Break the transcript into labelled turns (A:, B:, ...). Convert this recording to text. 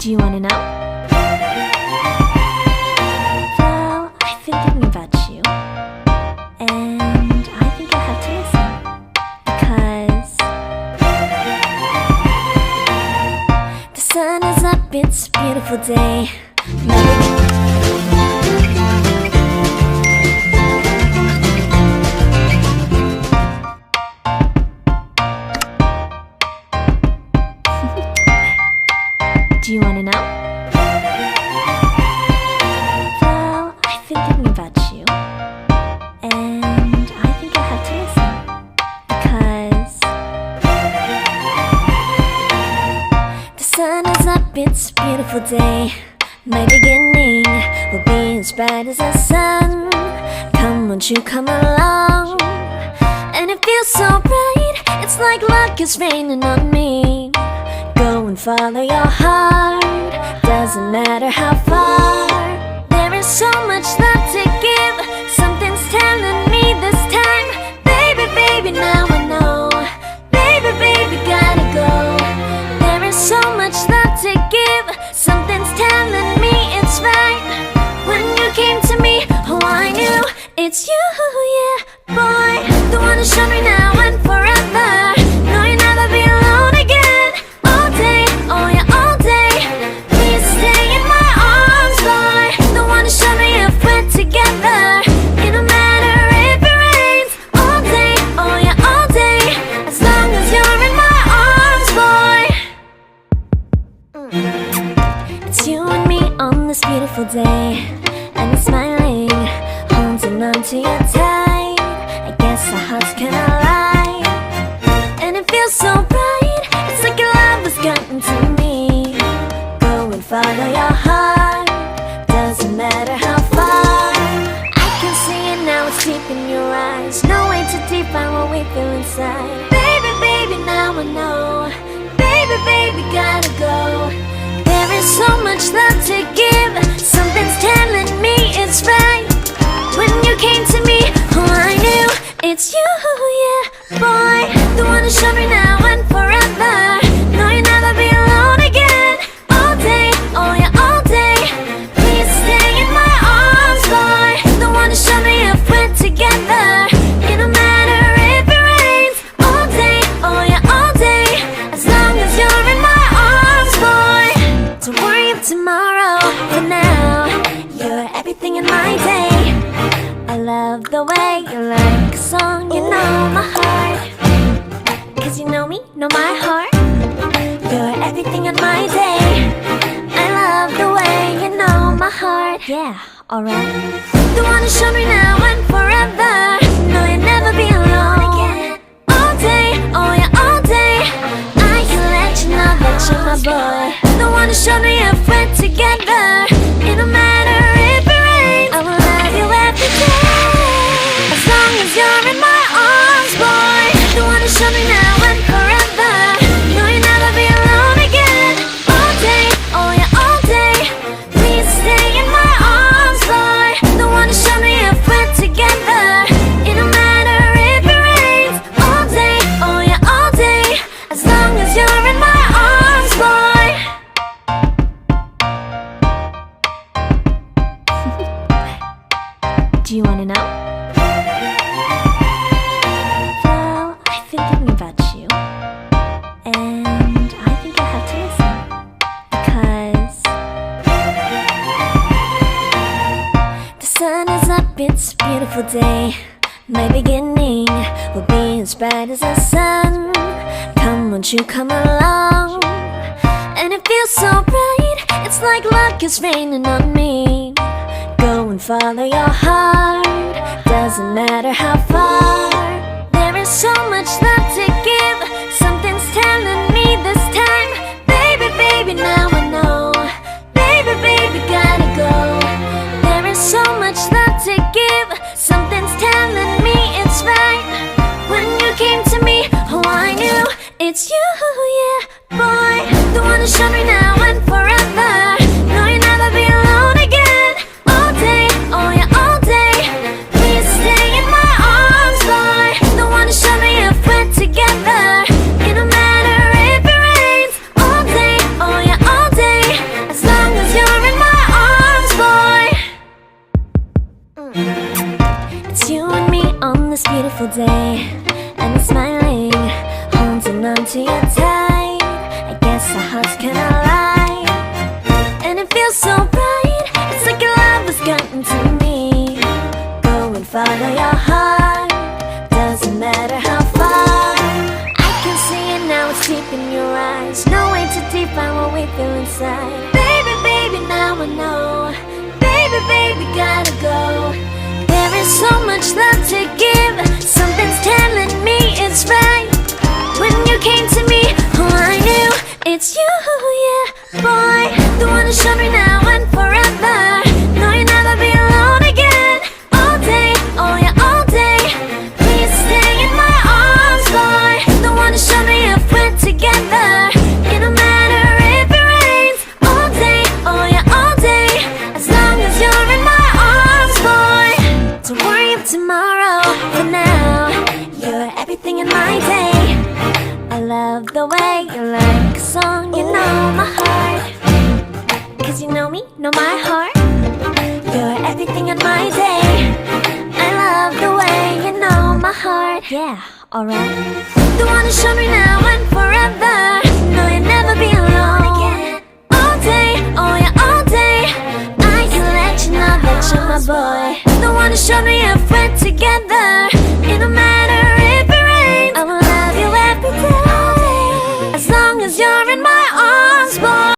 A: Do you wanna know? Well, I've been thinking about you, and I think I have to listen, because the sun is up, it's a beautiful day. Do you wanna know? Well, I've been thinking about you, and I think I have to listen, because the sun is up, it's a beautiful day. My beginning will be as bright as the sun. Come, won't you come along? And it feels so bright, it's like luck is raining on me. Go and follow your heart, doesn't matter how far. There is so much love to give, something's telling me this time. Baby, baby, now I know. Baby, baby, gotta go. There is so much love to give, something's telling me it's right. When you came to me, oh I knew it's you, yeah, boy. The one who showed me now and forever. No, you'll never be alone again. All day, oh yeah, all day. Please stay in my arms, boy. The one who showed me if we're together. It don't matter if it rains. All day, oh yeah, all day. As long as you're in my arms, boy. It's you and me on this beautiful day, and it's smiling, holding on to you tight. I guess our hearts cannot lie, and it feels so bright. It's like your love has gotten to me. Go and follow your heart, doesn't matter how far. I can see it now, it's deep in your eyes. No way to define what we feel inside. Baby, baby, now I know. Baby, baby, gotta go. There is so much love to give, something's telling me it's right. When you came to me, oh I knew it's you, yeah, boy. The one who showed me now and forever. No, you'll never be alone again. All day, oh yeah, all day. Please stay in my arms, boy. The one who showed me if we're together. It don't matter if it rains. All day, oh yeah, all day. As long as you're in my arms, boy. Don't worry of tomorrow, for now you're everything in my day. I love the way you like a song, you know my heart. Cause you know me, know my heart. You're everything in my day. I love the way you know my heart. Yeah, alright. The one who showed me now and forever. No, you'll never be alone again. All day, oh yeah, all day. I can let you know that you're my boy. The one who showed me if we're together. It don't matter if it rains. I will love you every day. As long as you're in my arms, boy. The one who showed me now and forever. No, you'll never be alone again. All day, oh yeah, all day. Please stay in my arms, boy. The one who showed me if we're together. It don't matter if it rains. All day, oh yeah, all day. As long as you're in my arms, boy. Do you wanna know? Well, I've been thinking about you, and I think I have to listen, because the sun is up, it's a beautiful day. My beginning will be as bright as the sun. Come, won't you come along? And it feels so bright, it's like luck is raining on me. Go and follow your heart, doesn't matter how far. There is so much love to give, something's telling me this time. Baby, baby, now I know. Baby, baby, gotta go. There is so much love to give, something's telling me it's right. When you came to me, oh I knew it's you, yeah, boy. The one who showed me now and forever. No, you'll never be alone again. All day, oh yeah, all day. Please stay in my arms, boy. The one who showed me if we're together. It don't matter if it rains. All day, oh yeah, all day. day, and I'm smiling, holding on to you tight. I guess our hearts can align, and it feels so right. It's like your love has gotten to me. Go and follow your heart, doesn't matter how far. I can see it now, it's deep in your eyes. No way to define what we feel inside. Baby, baby, now I know. Baby, baby, gotta go. There is so much love to give. Something's telling me it's right. When you came to me, oh, I knew it's you, yeah, boy. The one to show me now and forever. No, you'll never be alone again. All day, oh yeah, all day. Please stay in my arms, boy. The one to show me if we're together. It don't matter if it rains. All day, oh yeah, all day. As long as you're in my arms, boy. Don't worry of tomorrow. For now, you're everything in my day. I love the way you like a song. You know my heart, 'cause you know me, know my heart. You're everything in my day. I love the way you know my heart. Yeah, alright. The one to show me now and forever. No, you'll never be alone again. All day, oh yeah, all day. I can let you know that you're my boy. The one to show me